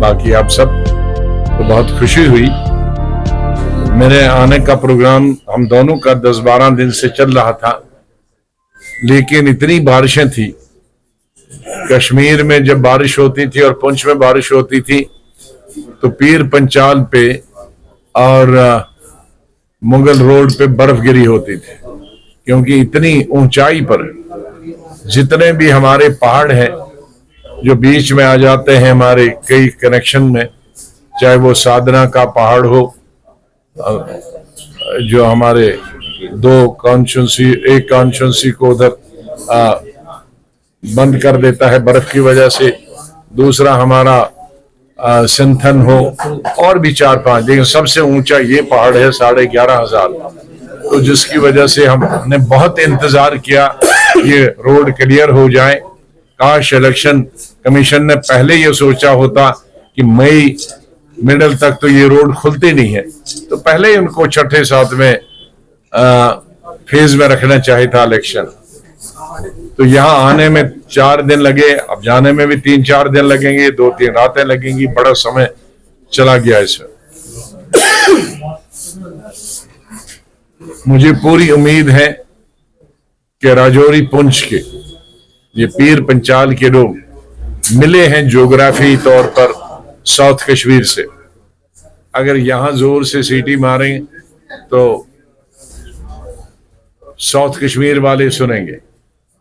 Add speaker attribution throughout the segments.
Speaker 1: बाकी आप सब, तो बहुत खुशी हुई। मेरे आने का प्रोग्राम हम दोनों का 10-12 दिन से चल रहा था, लेकिन इतनी बारिशें थी कश्मीर में, जब बारिश होती थी और पुंछ में बारिश होती थी तो पीर पंचाल पे और मुगल रोड पे बर्फगिरी होती थी, क्योंकि इतनी ऊंचाई पर जितने भी हमारे पहाड़ हैं जो बीच में आ जाते हैं हमारे कई कनेक्शन में, चाहे वो साधना का पहाड़ हो जो हमारे एक कॉन्स्टिट्यूंसी को उधर बंद कर देता है बर्फ की वजह से, दूसरा हमारा सिंथन हो, और भी 4-5, लेकिन सबसे ऊंचा ये पहाड़ है 11,500। तो जिसकी वजह से हमने बहुत इंतजार किया ये रोड क्लियर हो जाए। काश इलेक्शन कमीशन ने पहले ये सोचा होता कि मई मिडल तक तो ये रोड खुलती नहीं है, तो पहले ही उनको छठे 7वें फेज में रखना चाहिए था इलेक्शन। तो यहाँ आने में 4 दिन लगे, अब जाने में भी 3-4 दिन लगेंगे, 2-3 रातें लगेंगी, बड़ा समय चला गया इसमें। मुझे पूरी उम्मीद है कि राजौरी पुंछ के ये पीर पंचाल के लोग मिले हैं ज्योग्राफी तौर पर साउथ कश्मीर से, अगर यहां जोर से सीटी मारें तो साउथ कश्मीर वाले सुनेंगे,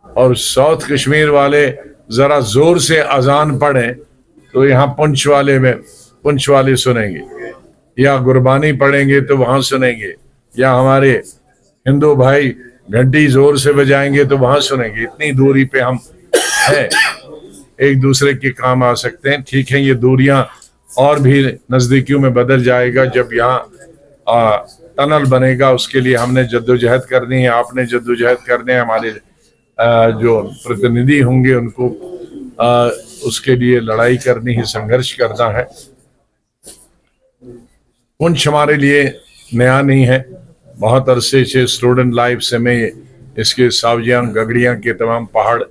Speaker 1: और साउथ कश्मीर वाले जरा जोर से अजान पढ़ें तो यहाँ पुंछ वाले सुनेंगे, या गुरबानी पढ़ेंगे तो वहां सुनेंगे, या हमारे हिंदू भाई घंटी जोर से बजाएंगे तो वहां सुनेंगे। इतनी दूरी पे हम हैं, एक दूसरे के काम आ सकते हैं। ठीक है, ये दूरियां और भी नजदीकियों में बदल जाएगा जब यहाँ टनल बनेगा, उसके लिए हमने जद्दोजहद करनी है, आपने जद्दोजहद करने हैं, हमारे जो प्रतिनिधि होंगे उनको उसके लिए लड़ाई करनी है, संघर्ष करना है। पुंछ हमारे लिए नया नहीं है, बहुत अरसे से स्टूडेंट लाइफ से मैं इसके सावजियां गगड़ियां के तमाम पहाड़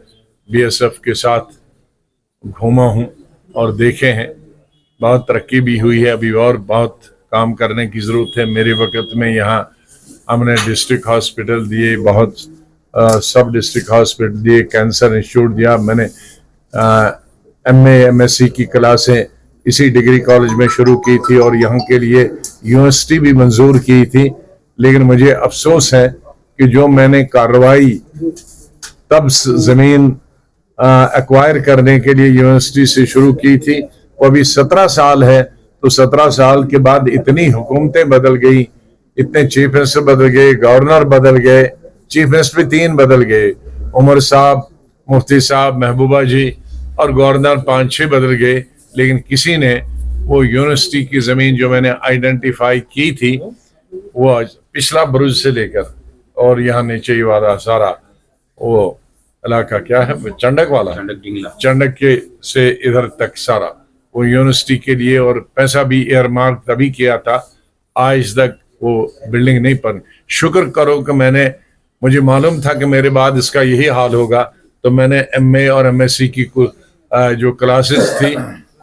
Speaker 1: बीएसएफ के साथ घूमा हूं और देखे हैं। बहुत तरक्की भी हुई है, अभी और बहुत काम करने की जरूरत है। मेरे वक्त में यहाँ हमने डिस्ट्रिक्ट हॉस्पिटल दिए, बहुत सब डिस्ट्रिक्ट हॉस्पिटल दिए, कैंसर इंस्टीट्यूट दिया। मैंने एमए एमएससी की क्लासें इसी डिग्री कॉलेज में शुरू की थी और यहाँ के लिए यूनिवर्सिटी भी मंजूर की थी। लेकिन मुझे अफसोस है कि जो मैंने कार्रवाई तब जमीन एक्वायर करने के लिए यूनिवर्सिटी से शुरू की थी, वो अभी 17 साल है। तो 17 साल के बाद इतनी हुकूमतें बदल गई, इतने चीफ मिनिस्टर बदल गए, गवर्नर बदल गए, चीफ मिनिस्टर भी 3 बदल गए, उमर साहब, मुफ्ती साहब, महबूबा जी, और गवर्नर 5-6 बदल गए, लेकिन किसी ने वो यूनिवर्सिटी की जमीन जो मैंने आइडेंटिफाई की थी, वो पिछला बुरुज से लेकर और यहाँ नीचे वाला सारा वो इलाका क्या है, चंडक वाला, चंडक के से इधर तक सारा वो यूनिवर्सिटी के लिए, और पैसा भी एयरमार्क तभी किया था, आज तक वो बिल्डिंग नहीं बनी। शुक्र करो कि मुझे मालूम था कि मेरे बाद इसका यही हाल होगा, तो मैंने एमए और एमएससी की जो क्लासेस थी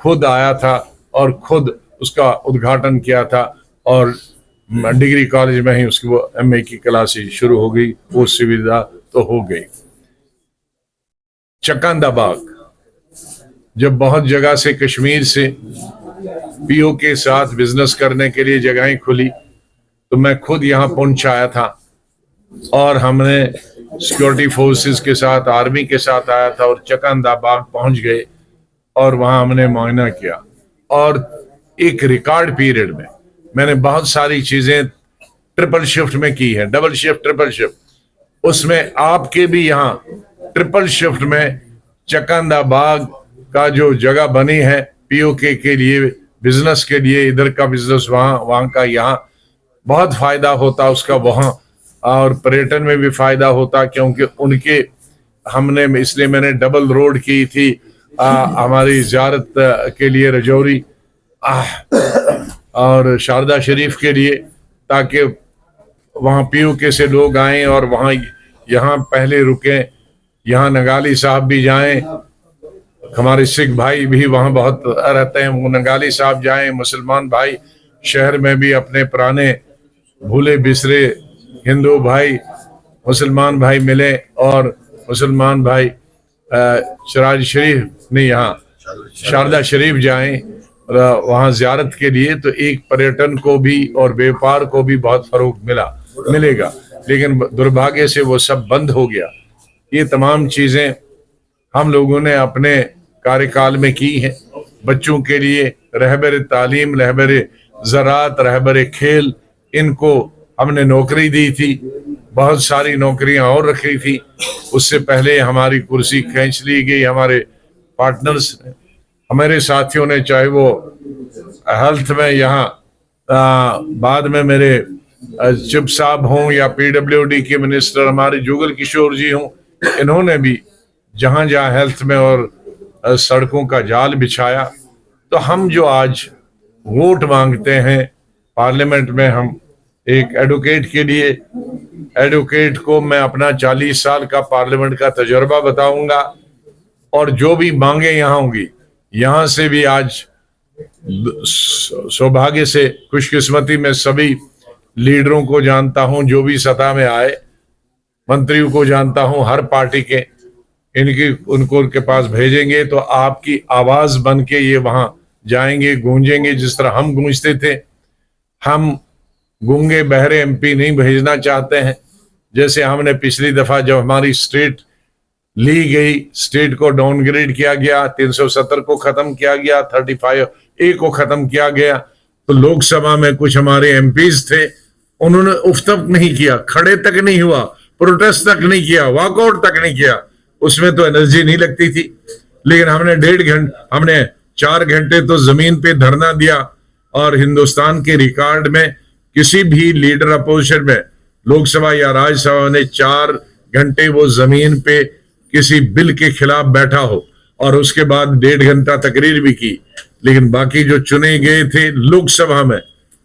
Speaker 1: खुद आया था और खुद उसका उद्घाटन किया था, और डिग्री कॉलेज में ही उसकी वो एमए की क्लासेस शुरू हो गई, वो सुविधा तो हो गई। चकंदा बाग, जब बहुत जगह से कश्मीर से पीओ के साथ बिजनेस करने के लिए जगहें खुली, तो मैं खुद यहाँ पुंछ आया था और हमने सिक्योरिटी फोर्सेस के साथ, आर्मी के साथ आया था और चकंदा बाग पहुंच गए और वहां हमने मुआयना किया। और एक रिकॉर्ड पीरियड में मैंने बहुत सारी चीजें ट्रिपल शिफ्ट में की है, डबल शिफ्ट, ट्रिपल शिफ्ट, उसमें आपके भी यहाँ ट्रिपल शिफ्ट में चकंदा बाग का जो जगह बनी है पीओके के लिए, बिजनेस के लिए, इधर का बिजनेस वहां का यहाँ, बहुत फायदा होता उसका वहां, और पर्यटन में भी फायदा होता, क्योंकि उनके हमने इसलिए मैंने डबल रोड की थी हमारी ज़ियारत के लिए रजौरी और शारदा शरीफ के लिए, ताकि वहाँ पीओके से लोग आएं और वहाँ यहाँ पहले रुकें, यहाँ नगाली साहब भी जाएं हमारे सिख भाई भी वहाँ बहुत रहते हैं, वो नंगाली साहब जाएं, मुसलमान भाई शहर में भी अपने पुराने भूले बिसरे हिंदू भाई मुसलमान भाई मिले, और मुसलमान भाई शराज शरीफ नहीं, यहाँ शारदा शरीफ जाएं वहाँ ज़ियारत के लिए, तो एक पर्यटन को भी और व्यापार को भी बहुत फरोग मिलेगा। लेकिन दुर्भाग्य से वो सब बंद हो गया। ये तमाम चीज़ें हम लोगों ने अपने कार्यकाल में की हैं। बच्चों के लिए रहबर तालीम, रहबर ज़राअत, रहबर खेल, इनको हमने नौकरी दी थी, बहुत सारी नौकरियां और रखी थी। उससे पहले हमारी कुर्सी खींच ली गई हमारे पार्टनर्स ने, हमारे साथियों ने, चाहे वो हेल्थ में यहाँ बाद में मेरे चिप साहब हों या पीडब्ल्यूडी के मिनिस्टर हमारे जुगल किशोर जी हों, इन्होंने भी जहां जहां हेल्थ में और सड़कों का जाल बिछाया। तो हम जो आज वोट मांगते हैं पार्लियामेंट में, हम एक एडवोकेट के लिए, एडवोकेट को मैं अपना 40 साल का पार्लियामेंट का तजुर्बा बताऊंगा, और जो भी मांगे यहाँ होंगी, यहाँ से भी आज सौभाग्य से खुशकिस्मती में सभी लीडरों को जानता हूं, जो भी सत्ता में आए, मंत्रियों को जानता हूं हर पार्टी के, उनको उनके पास भेजेंगे तो आपकी आवाज बन के ये वहां जाएंगे, गूंजेंगे, जिस तरह हम गूंजते थे। हम गूंगे बहरे एमपी नहीं भेजना चाहते हैं। जैसे हमने पिछली दफा जब हमारी स्टेट ली गई, स्टेट को डाउनग्रेड किया गया, 370 को खत्म किया गया, 35A को खत्म किया गया, तो लोकसभा में कुछ हमारे एमपीज थे, उन्होंने उफ तक नहीं किया, खड़े तक नहीं हुआ, प्रोटेस्ट तक नहीं किया, वॉकआउट तक नहीं किया। उसमें तो एनर्जी नहीं लगती थी। लेकिन हमने 4 घंटे तो जमीन पे धरना दिया, और हिंदुस्तान के रिकॉर्ड में किसी भी लीडर अपोजिशन में लोकसभा या राज्यसभा ने 4 घंटे वो जमीन पे किसी बिल के खिलाफ बैठा हो, और उसके बाद 1.5 घंटा तकरीर भी की। लेकिन बाकी जो चुने गए थे लोकसभा में,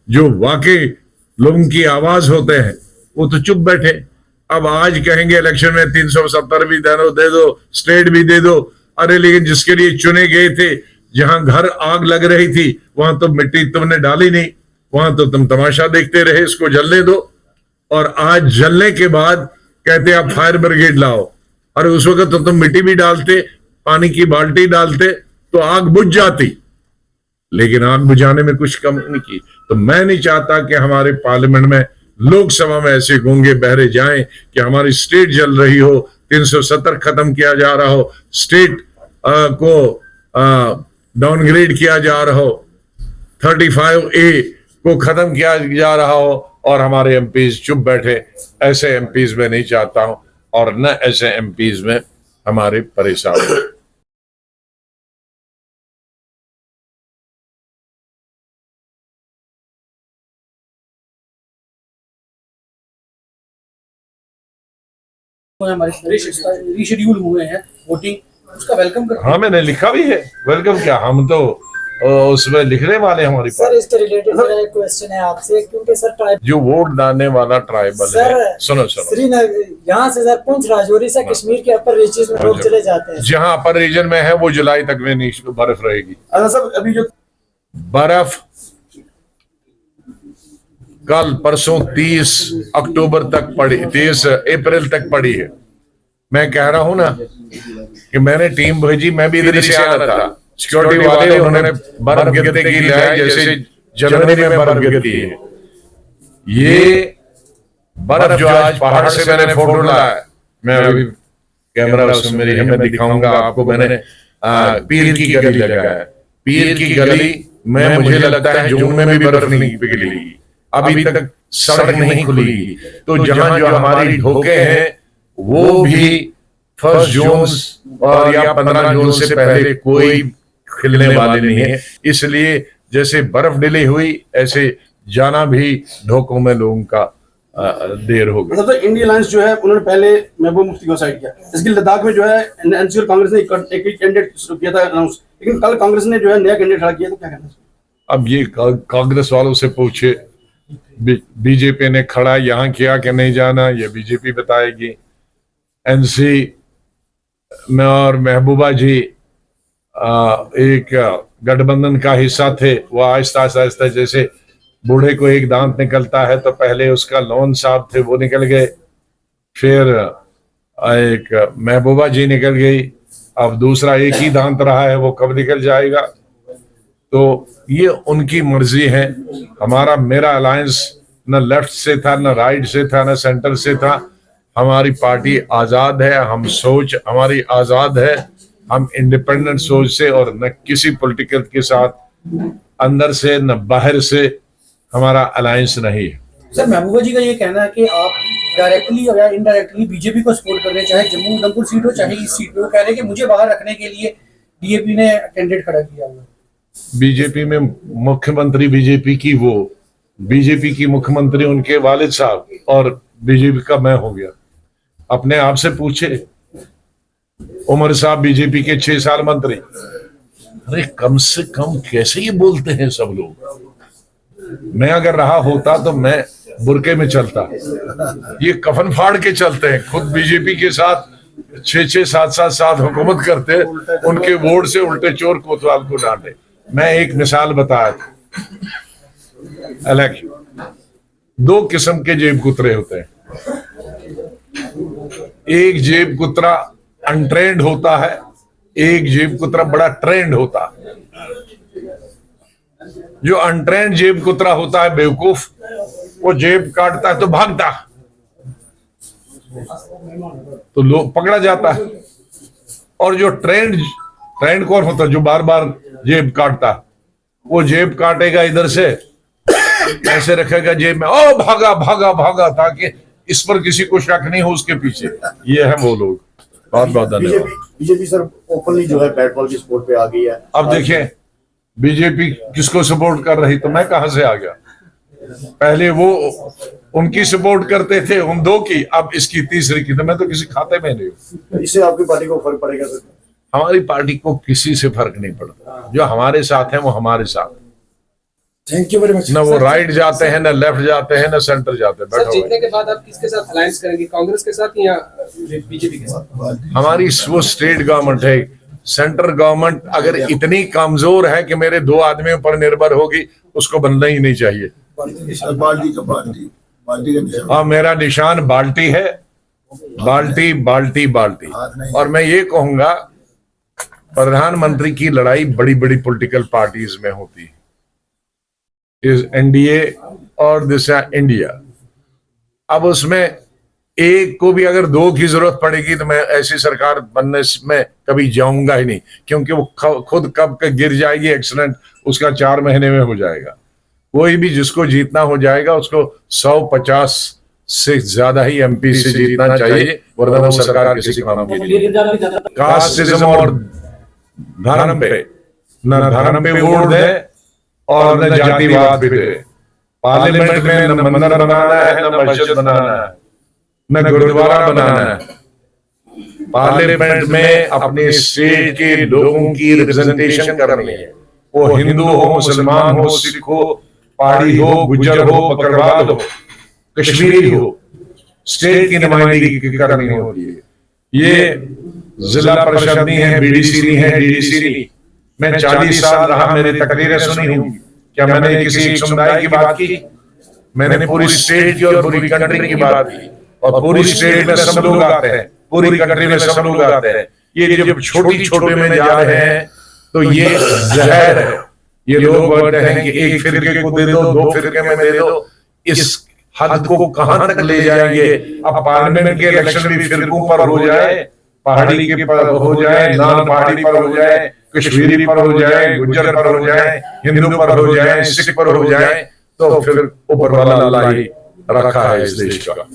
Speaker 1: जो वाकई लोगों की आवाज होते हैं, वो तो चुप बैठे। अब आज कहेंगे इलेक्शन में 370 भी दे दो, स्टेट भी दे दो। अरे लेकिन जिसके लिए चुने गए थे, जहां घर आग लग रही थी, वहां तो मिट्टी तुमने डाली नहीं, वहां तो तुम तमाशा देखते रहे, इसको जलने दो। और आज जलने के बाद कहते आप फायर ब्रिगेड लाओ। अरे उस वक्त तो तुम मिट्टी भी डालते, पानी की बाल्टी डालते, तो आग बुझ जाती। लेकिन आग बुझाने में कुछ कम नहीं की। तो मैं नहीं चाहता कि हमारे पार्लियामेंट में, लोकसभा में ऐसे गूंगे बहरे जाएं कि हमारी स्टेट जल रही हो, 370 खत्म किया जा रहा हो, स्टेट को डाउनग्रेड किया जा रहा हो, 35A को खत्म किया जा रहा हो, और हमारे एमपीज चुप बैठे। ऐसे एमपीज में नहीं चाहता हूं, और न ऐसे एमपीज में हमारे परेशान हो।
Speaker 2: हमारे रीशेड्यूल हुए हैं वोटिंग, उसका वेलकम करते हैं।
Speaker 1: हाँ, मैंने लिखा भी है। वेलकम क्या, हम तो उसमें लिखने वाले हमारी
Speaker 3: सर, इसके रिलेटेड मेरा एक क्वेश्चन है आपसे, क्योंकि सर ट्राइब
Speaker 1: जो वोट डालने वाला ट्राइबल है। सुनो
Speaker 3: श्रीनगर यहाँ से सर पुंछ राजौरी से कश्मीर के अपर रीजन में लोग चले जाते हैं।
Speaker 1: जहाँ अपर रीजन में है वो जुलाई तक में नहीं बर्फ रहेगी।
Speaker 2: सर अभी जो
Speaker 1: बर्फ कल परसों 30 अक्टूबर तक पड़ी, 30 अप्रैल तक पड़ी है। मैं कह रहा हूं ना कि मैंने टीम भेजी, मैं भी इधर से आ रहा था, सिक्योरिटी वाले उन्होंने बर्फ गिरते की लाए, जैसे जनवरी में बर्फ गिरती है। ये बर्फ जो आज पहाड़ से मैंने फोटो लाया, मैं अभी कैमरा उसमें मेरी है, मैं दिखाऊंगा आपको। मैंने पीर की गली लगाया है। पीर की गली में मुझे लगता है जून में भी बर्फ नहीं पिघलेगी, अभी तक सड़क नहीं खुलेगी। तो जहां जो हमारी ढोके हैं वो भी 1 जून और या 15 जून से पहले कोई खिलने वाले नहीं है। इसलिए जैसे बर्फ डिले हुई, ऐसे जाना भी ढोकों में लोगों का देर हो गई।
Speaker 2: मतलब इंडिया अलायंस जो है उन्होंने पहले महबूब मुफ्ती को साइड किया, इसके लद्दाख में जो है एनसी और कांग्रेस ने एक कैंडिडेट किया था अनाउंस, लेकिन कल कांग्रेस ने जो है नया कैंडिडेट खड़ा किया, तो क्या कहना है?
Speaker 1: अब ये कांग्रेस वालों से पूछे, बीजेपी ने खड़ा यहाँ किया कि नहीं जाना, ये बीजेपी बताएगी। एनसी में और महबूबा जी एक गठबंधन का हिस्सा थे, वो आहिस्ता आहिस्ता जैसे बूढ़े को एक दांत निकलता है तो पहले उसका लोन साहब थे वो निकल गए, फिर एक महबूबा जी निकल गई, अब दूसरा एक ही दांत रहा है, वो कब निकल जाएगा। तो ये उनकी मर्जी है। मेरा अलायंस न लेफ्ट से था, न राइट से था, न सेंटर से था। हमारी पार्टी आजाद है, हम सोच हमारी आजाद है, हम इंडिपेंडेंट सोच से और न किसी पॉलिटिकल के साथ अंदर से न बाहर से हमारा अलायंस नहीं है।
Speaker 2: सर, महबूबा जी का ये कहना है कि आप डायरेक्टली या इनडायरेक्टली बीजेपी को सपोर्ट कर रहे हैं, चाहे जम्मू उधमपुर सीट हो चाहे इस सीट पे। वो कह रहे हैं कि मुझे बाहर रखने के लिए डीएपी ने कैंडिडेट खड़ा किया हुआ।
Speaker 1: बीजेपी में मुख्यमंत्री बीजेपी की मुख्यमंत्री उनके वालिद साहब और बीजेपी का मैं हो गया। अपने आप से पूछे, उमर साहब बीजेपी के 6 साल मंत्री। अरे कम से कम कैसे ये बोलते हैं सब लोग। मैं अगर रहा होता तो मैं बुरके में चलता, ये कफन फाड़ के चलते हैं। खुद बीजेपी के साथ 6-6, 7-7 साल हुकूमत करते, उनके वोट से उल्टे चोर कोतवाल को डांटे। मैं एक मिसाल बताया था, अलग 2 किस्म के जेब कुतरे होते हैं। एक जेब कुतरा अनट्रेंड होता है, एक जेब कुतरा बड़ा ट्रेंड होता है। जो अनट्रेंड जेब कुतरा होता है बेवकूफ, वो जेब काटता है तो भागता, तो लोग पकड़ा जाता है। और जो ट्रेंड कौन होता है, जो बार बार जेब काटता, वो जेब काटेगा इधर से, ऐसे रखेगा जेब में, ओ भागा भागा भागा, ताकि इस पर किसी को शक नहीं हो उसके पीछे। ये है वो लोग। बहुत बहुत धन्यवाद।
Speaker 4: बीजेपी सर ओपनली जो है बैट बॉल की स्पोर्ट पे आ गई है।
Speaker 1: अब देखिए बीजेपी किसको सपोर्ट कर रही, तो मैं कहां से आ गया। पहले वो उनकी सपोर्ट करते थे, उन 2 की, अब इसकी तीसरी की, तो मैं तो किसी खाते में नहीं हूं।
Speaker 4: इससे आपकी पार्टी को फर्क पड़ेगा सर?
Speaker 1: हमारी पार्टी को किसी से फर्क नहीं पड़ता। जो हमारे साथ है वो हमारे साथ।
Speaker 2: Thank you very much.
Speaker 1: न वो राइट जाते हैं, न लेफ्ट जाते हैं, न सेंटर जाते हैं।
Speaker 5: सर, जीतने के बाद आप किसके साथ अलायंस करेंगे, कांग्रेस के साथ या बीजेपी के साथ?
Speaker 1: हमारी वो स्टेट गवर्नमेंट है। सेंट्रल गवर्नमेंट अगर इतनी कमजोर है कि मेरे 2 आदमियों पर निर्भर होगी, उसको बनना ही नहीं चाहिए।
Speaker 4: बाल्टी का निशान।
Speaker 1: हाँ, मेरा निशान बाल्टी है, बाल्टी बाल्टी बाल्टी। और मैं ये कहूंगा, प्रधानमंत्री की लड़ाई बड़ी बड़ी पॉलिटिकल पार्टीज में होती है, इस एनडीए और दिस इंडिया। अब उसमें एक को भी अगर 2 की जरूरत पड़ेगी तो मैं ऐसी सरकार बनने में कभी जाऊंगा ही नहीं, क्योंकि वो खुद कब गिर जाएगी एक्सीडेंट, उसका 4 महीने में हो जाएगा। कोई भी जिसको जीतना हो जाएगा उसको 150 से ज्यादा ही एमपी से जीतना चाहिए, वरना वो सरकार किसी काम की नहीं। कास्टिज्म और धर्म पे न धर्म पे वोट दे और न जातिवाद पे दे। पार्लियामेंट में न मंदिर बनाना है, न मस्जिद बनाना है, न गुरुद्वारा बनाना है। पार्लियामेंट में अपने स्टेट के लोगों की रिप्रेजेंटेशन करनी है। वो हिंदू हो, मुसलमान हो, सिख हो, पहाड़ी हो, गुज्जर हो, बकरवाल हो, कश्मीरी हो, स्टेट की नुमाइंदगी करनी होती है। ये जिला परिषद नहीं है, बीडीसी नहीं है, डीडीसी नहीं। मैं 40 साल रहा, मैंने तकरीरें सुनी हूं। क्या मैंने किसी एक समुदाय की बात की? मैंने पूरी स्टेट की और पूरी कंट्री की बात की। और पूरी स्टेट में सब लोग आते हैं, पूरी कंट्री में सब लोग आते हैं। ये जब छोटे में जा रहे हैं तो ये जहर है। ये लोग बोलते हैं कि एक फिरके को दे दो, 2 फिरके में दे दो। इस हद को कहां तक ले जाएंगे? अब पार्लियामेंट के इलेक्शन भी फिरकों पर हो जाए, पहाड़ी के पर हो जाए, नॉन पहाड़ी पर हो जाए, कश्मीरी पर हो जाए, गुज्जर पर हो जाए, हिंदू पर हो जाए, सिख पर हो जाए, तो फिर ऊपर वाला अल्लाह ही रखा है इस देश का।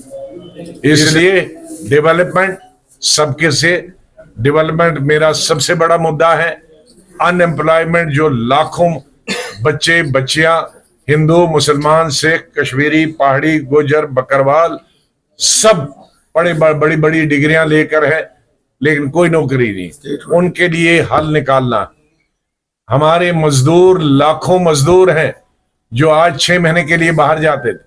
Speaker 1: इसलिए डेवलपमेंट सबके से, डेवलपमेंट मेरा सबसे बड़ा मुद्दा है। अनएम्प्लॉयमेंट, जो लाखों बच्चे बच्चियां हिंदू, मुसलमान, सिख, कश्मीरी, पहाड़ी, गुज्जर, बकरवाल सब बड़ी बड़ी डिग्रियां लेकर है, लेकिन कोई नौकरी नहीं। उनके लिए हल निकालना। हमारे मजदूर, लाखों मजदूर हैं जो आज 6 महीने के लिए बाहर जाते थे।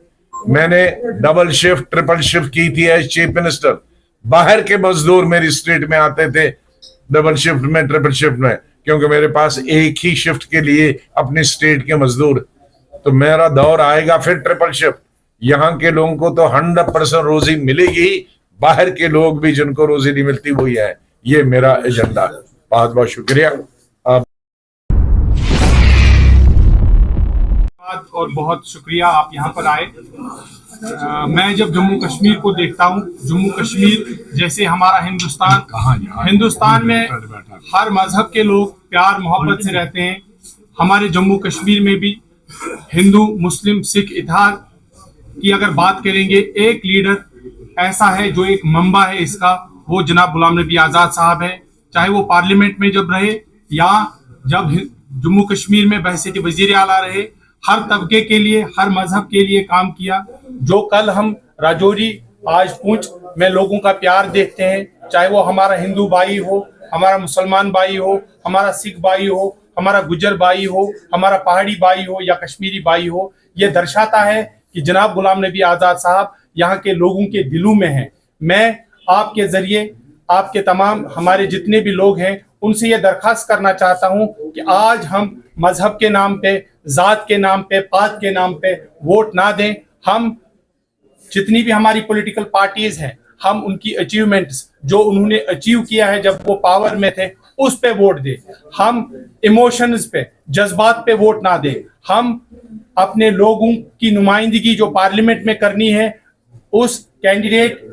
Speaker 1: मैंने डबल शिफ्ट, ट्रिपल शिफ्ट की थी एज चीफ मिनिस्टर। बाहर के मजदूर मेरी स्टेट में आते थे डबल शिफ्ट में, ट्रिपल शिफ्ट में, क्योंकि मेरे पास एक ही शिफ्ट के लिए अपने स्टेट के मजदूर, तो मेरा दौर आएगा फिर ट्रिपल शिफ्ट। यहाँ के लोगों को तो 100% रोजी मिलेगी, बाहर के लोग भी जिनको रोजी नहीं मिलती वही है। ये मेरा एजेंडा। बहुत बहुत शुक्रिया।
Speaker 6: और बहुत शुक्रिया आप यहाँ पर आए। मैं जब जम्मू कश्मीर को देखता हूँ, जम्मू कश्मीर जैसे हमारा हिंदुस्तान में हर मजहब के लोग प्यार मोहब्बत से रहते हैं। हमारे जम्मू कश्मीर में भी हिंदू मुस्लिम सिख इत्तेहाद की अगर बात करेंगे, एक लीडर ऐसा है जो एक मंबा है इसका, वो जनाब गुलाम नबी आज़ाद साहब है। चाहे वो पार्लियामेंट में जब रहे या जब जम्मू कश्मीर में बहसीत वजीर आला रहे, हर तबके के लिए हर मजहब के लिए काम किया। जो कल हम राजौरी आज पुंछ में लोगों का प्यार देखते हैं, चाहे वो हमारा हिंदू भाई हो, हमारा मुसलमान भाई हो, हमारा सिख भाई हो, हमारा गुज्जर भाई हो, हमारा पहाड़ी भाई हो या कश्मीरी भाई हो, ये दर्शाता है कि जनाब गुलाम नबी आज़ाद साहब यहाँ के लोगों के दिलों में हैं। मैं आपके जरिए आपके तमाम हमारे जितने भी लोग हैं उनसे ये दरखास्त करना चाहता हूँ कि आज हम मजहब के नाम पे, जात के नाम पे, पात के नाम पे वोट ना दें। हम जितनी भी हमारी पॉलिटिकल पार्टीज हैं, हम उनकी अचीवमेंट्स जो उन्होंने अचीव किया है जब वो पावर में थे उस पे वोट दें। हम इमोशंस पे, जज्बात पे वोट ना दें। हम अपने लोगों की नुमाइंदगी जो पार्लियामेंट में करनी है, उस कैंडिडेट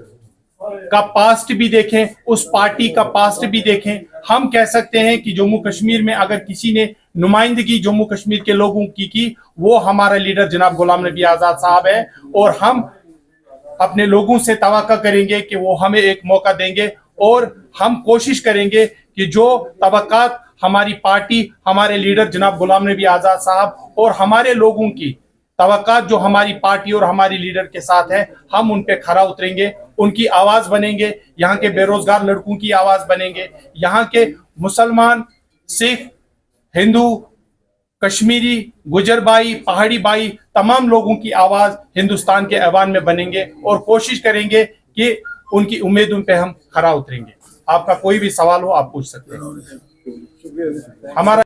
Speaker 6: का पास्ट भी देखें, उस पार्टी का पास्ट भी देखें। हम कह सकते हैं कि जम्मू कश्मीर में अगर किसी ने नुमाइंदगी जम्मू कश्मीर के लोगों की वो हमारा लीडर जनाब गुलाम नबी आज़ाद साहब है। और हम अपने लोगों से तवक्को करेंगे कि वो हमें एक मौका देंगे और हम कोशिश करेंगे कि जो तवक्कात हमारी पार्टी, हमारे लीडर जनाब गुलाम नबी आज़ाद साहब और हमारे लोगों की तवक्कात जो हमारी पार्टी और हमारी लीडर के साथ है, हम उन पे खरा उतरेंगे, उनकी आवाज बनेंगे, यहाँ के बेरोजगार लड़कों की आवाज बनेंगे, यहाँ के मुसलमान, सिख, हिंदू, कश्मीरी, गुजर भाई, पहाड़ी भाई, तमाम लोगों की आवाज हिंदुस्तान के ऐवान में बनेंगे और कोशिश करेंगे कि उनकी उम्मीदों पे हम खरा उतरेंगे। आपका कोई भी सवाल हो आप पूछ सकते हैं। हमारा